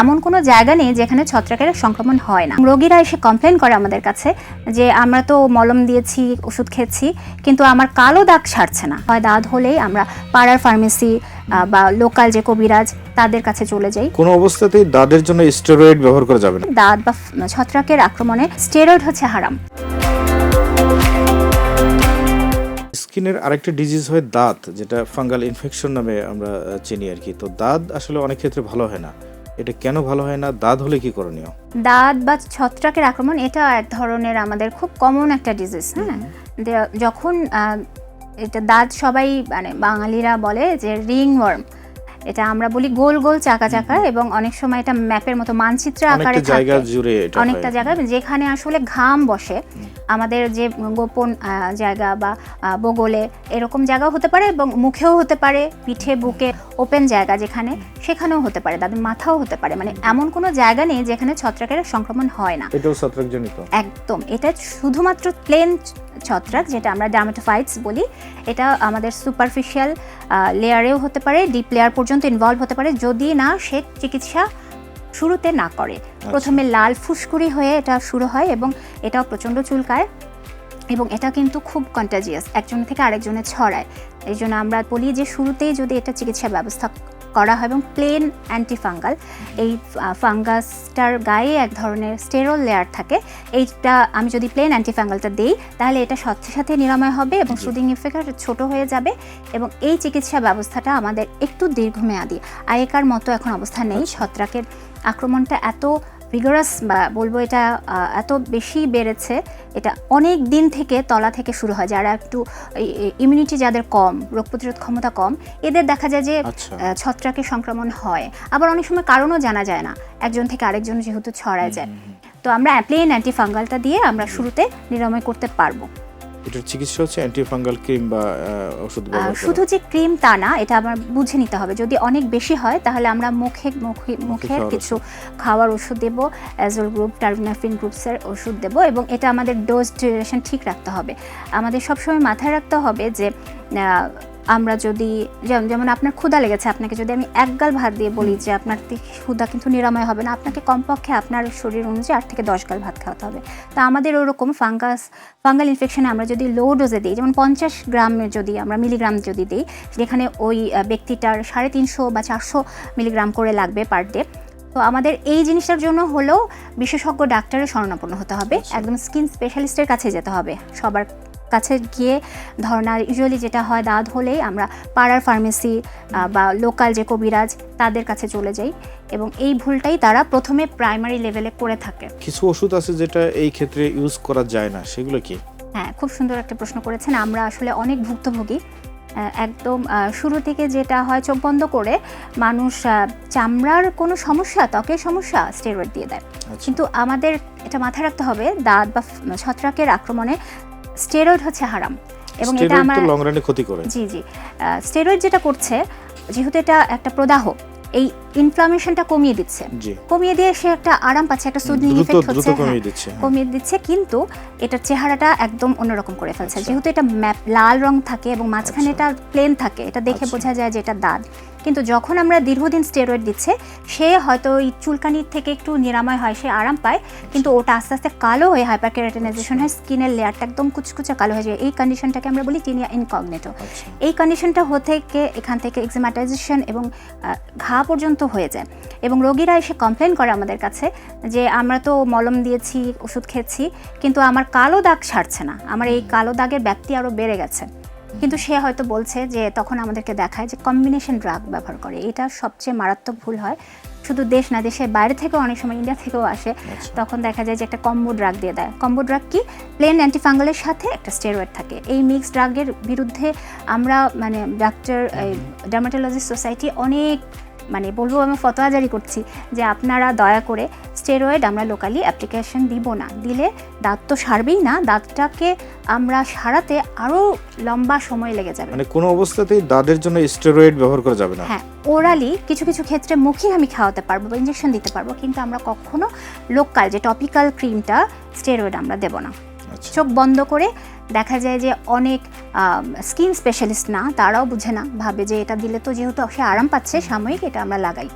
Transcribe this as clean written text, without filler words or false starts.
এমন কোনো জায়গা নেই যেখানে ছত্রাকের সংক্রমণ হয় না। রোগীরা এসে কমপ্লেন করে আমাদের কাছে যে আমরা তো মলম দিয়েছি, ওষুধ খেয়েছি, কিন্তু আমার কালো দাগ ছাড়ছে না। হয় দাঁত হলেই আমরা পাড়ার ফার্মেসি বা লোকাল যে কবিরাজ তাদের কাছে চলে যাই। কোনো অবস্থাতেই দাঁতের জন্য স্টেরয়েড ব্যবহার করা যাবে না। দাঁত বা ছত্রাকের আক্রমণে স্টেরয়েড হচ্ছে হারাম। স্কিনের আরেকটা ডিজিজ হয় দাঁত, যেটা ফাঙ্গাল ইনফেকশন নামে আমরা চিনি আর কি। তো দাঁত আসলে অনেক ক্ষেত্রে ভালো হয় না, এটা কেন ভালো হয় না? দাঁত হলে কি করণীয়? দাঁত বা ছত্রাকের আক্রমণ এটা এক ধরনের আমাদের খুব কমন একটা ডিজিজ। হ্যাঁ, যখন এটা দাঁত সবাই মানে বাঙালিরা বলে যে রিং ওয়ার্ম, এটা আমরা বলি গোল গোল চাকা চাকা, এবং অনেক সময় এটা ম্যাপের মতো মানচিত্রের আকারে থাকে অনেকটা জায়গা যেখানে আসলে ঘাম বসে। আমাদের যে গোপন জায়গা বা বগলে এরকম জায়গাও হতে পারে, এবং মুখেও হতে পারে, পিঠে বুকে ওপেন জায়গা যেখানে, সেখানেও হতে পারে, তাদের মাথাও হতে পারে। মানে এমন কোনো জায়গা নেই যেখানে ছত্রাকের সংক্রমণ হয় না। এটাও ছত্রাকজনিত একদম। এটা শুধুমাত্র প্লেন ছত্রাক, যেটা আমরা ডার্মাটোফাইটস বলি। এটা আমাদের সুপারফিশিয়াল লেয়ারেও হতে পারে, ডিপ লেয়ার পর্যন্ত ইনভলভ হতে পারে, যদি না সে চিকিৎসা শুরুতে না করে। প্রথমে লাল ফুসকুড়ি হয়ে এটা শুরু হয়, এবং এটাও প্রচণ্ড চুলকায়, এবং এটা কিন্তু খুব কন্টাজিয়াস, একজন থেকে আরেকজনে ছড়ায়। এই জন্য আমরা বলি যে শুরুতেই যদি এটা চিকিৎসা ব্যবস্থা করা হয়, এবং প্লেন অ্যান্টিফাঙ্গাল, এই ফাঙ্গাসটার গায়ে এক ধরনের স্টেরল লেয়ার থাকে, এইটা আমি যদি প্লেন অ্যান্টিফাঙ্গালটা দিই তাহলে এটা সাথে সাথে নিরাময় হবে এবং সুদিং ইফেক্ট ছোট হয়ে যাবে। এবং এই চিকিৎসা ব্যবস্থাটা আমাদের একটু দীর্ঘমেয়াদী, আগেকার মতো এখন অবস্থা নেই। ছত্রাকের আক্রমণটা এত ভিগারাস বা বলবো এটা এত বেশি বেড়েছে, এটা অনেক দিন থেকে তলা থেকে শুরু হয়। যারা একটু ইমিউনিটি যাদের কম, রোগ প্রতিরোধ ক্ষমতা কম, এদের দেখা যায় যে ছত্রাকের সংক্রমণ হয়। আবার অনেক সময় কারণও জানা যায় না, একজন থেকে আরেকজন যেহেতু ছড়ায় যায়। তো আমরা প্লেন অ্যান্টিফাঙ্গালটা দিয়ে আমরা শুরুতে নিরাময় করতে পারবো। এটার চিকিৎসা হচ্ছে অ্যান্টিফাঙ্গাল ক্রিম বা ওষুধ ব্যবহার করা। শুধু যে ক্রিম তা না, এটা আমার বুঝে নিতে হবে। যদি অনেক বেশি হয় তাহলে আমরা মুখের কিছু খাওয়ার ওষুধ দেবো, অ্যাজোল গ্রুপ, টার্বিনাফিন গ্রুপসের ওষুধ দেবো, এবং এটা আমাদের ডোজ ডিউরেশন ঠিক রাখতে হবে। আমাদের সবসময় মাথায় রাখতে হবে যে আমরা যদি যেমন আপনার ক্ষুধা লেগেছে, আপনাকে যদি আমি এক গাল ভাত দিয়ে বলি যে আপনার ক্ষুধা কিন্তু নিরাময় হবে না, আপনাকে কমপক্ষে আপনার শরীর অনুযায়ী 8 থেকে 10 গাল ভাত খাওয়াতে হবে। তা আমাদের ওরকম ফাঙ্গাল ইনফেকশনে আমরা যদি লো ডোজে দিই, যেমন 50 গ্রামের যদি আমরা মিলিগ্রাম যদি দিই, যেখানে ওই ব্যক্তিটার 350 বা 400 মিলিগ্রাম করে লাগবে পার ডে। তো আমাদের এই জিনিসটার জন্য হলেও বিশেষজ্ঞ ডাক্তারের শরণাপন্ন হতে হবে, একদম স্কিন স্পেশালিস্টের কাছে যেতে হবে। সবার কাছে গিয়ে ধরনার ইউজুয়ালি যেটা হয়, দাঁত হলেই আমরা পাড়ার ফার্মেসি বা লোকাল যে কবিরাজ তাদের কাছে চলে যাই, এবং এই ভুলটাই তারা প্রথমে প্রাইমারি লেভেলে করে থাকে। কিছু ওষুধ আছে যেটা এই ক্ষেত্রে ইউজ করা যায় না, সেগুলো কি? হ্যাঁ, খুব সুন্দর একটা প্রশ্ন করেছেন। আমরা আসলে অনেক ভুক্তভোগী। একদম শুরু থেকে যেটা হয়, চোখ বন্ধ করে মানুষ চামড়ার কোনো সমস্যা, ত্বকের সমস্যা স্টেরয়েড দিয়ে দেয়। কিন্তু আমাদের এটা মাথায় রাখতে হবে, দাঁত বা ছত্রাকের আক্রমণে স্টেরয়েড হচ্ছে হারাম, এবং এটা আমরা লং রানে ক্ষতি করে। জি, স্টেরয়েড যেটা করছে, যেহেতু এটা একটা প্রদাহ, এই ইনফ্লামেশনটা কমিয়ে দিচ্ছে, কমিয়ে দিয়ে সে একটা আরাম পাচ্ছে, একটা সুদিং ইফেক্ট হচ্ছে, কমিয়ে দিচ্ছে, কিন্তু এটার চেহারাটা একদম অন্যরকম করে ফেলছে। যেহেতু এটা লাল রং থাকে এবং মাঝখানে এটা প্লেন থাকে, এটা দেখে বোঝা যায় যে এটা দাঁত। কিন্তু যখন আমরা দীর্ঘদিন স্টেরয়েড দিচ্ছে, সে হয়তো ওই চুলকানির থেকে একটু নিরাময় হয়, সে আরাম পায়, কিন্তু ওটা আস্তে আস্তে কালো হয়ে হাইপারকেরাটিনাইজেশন হয়, স্কিনের লেয়ারটা একদম কুচকুচে কালো হয়ে যায়। এই কন্ডিশনটাকে আমরা বলি টিনিয়া ইনকগনিটো। এই কন্ডিশনটা হতে এখান থেকে এক্সিমাটাইজেশন এবং ঘা পর্যন্ত হয়ে যায়, এবং রোগীরা এসে কমপ্লেন করে আমাদের কাছে যে আমরা তো মলম দিয়েছি, ওষুধ খেয়েছি, কিন্তু আমার কালো দাগ ছাড়ছে না, আমার এই কালো দাগের ব্যাপ্তি আরও বেড়ে গেছে। কিন্তু সে হয়তো বলছে যে, তখন আমাদেরকে দেখায় যে কম্বিনেশন ড্রাগ ব্যবহার করে। এটা সবচেয়ে মারাত্মক ভুল হয়। শুধু দেশ না, দেশের বাইরে থেকেও অনেক সময় ইন্ডিয়া থেকেও আসে, তখন দেখা যায় যে একটা কম্বো ড্রাগ দিয়ে দেয়। কম্বো ড্রাগ কি? প্লেন অ্যান্টিফাঙ্গালের সাথে একটা স্টেরয়েড থাকে। এই মিক্সড ড্রাগের বিরুদ্ধে আমরা মানে ডার্মাটোলজিস্ট সোসাইটি অনেক বলবো আমি ফতোয়া জারি করছি যে আপনারা দয়া করে স্টেরয়েড আমরা লোকালি অ্যাপ্লিকেশন দিব না। দিলে দাঁত তো সারবেই না, দাঁতটাকে আমরা সারাতে আরও লম্বা সময় লেগে যাবে। কোনো অবস্থাতেই দাঁতের জন্য স্টেরয়েড ব্যবহার করা যাবে না। হ্যাঁ, ওরালি কিছু কিছু ক্ষেত্রে মুখে আমি খাওয়াতে পারবো বা ইঞ্জেকশন দিতে পারবো, কিন্তু আমরা কখনো লোকাল যে টপিক্যাল ক্রিমটা স্টেরয়েড আমরা দেব না। চোখ বন্ধ করে দেখা যায় যে অনেক স্কিন স্পেশালিস্ট না, তারাও বুঝে না, ভাবে যে এটা দিলে তো যেহেতু সে আরাম পাচ্ছে সাময়িক, এটা আমরা লাগাই।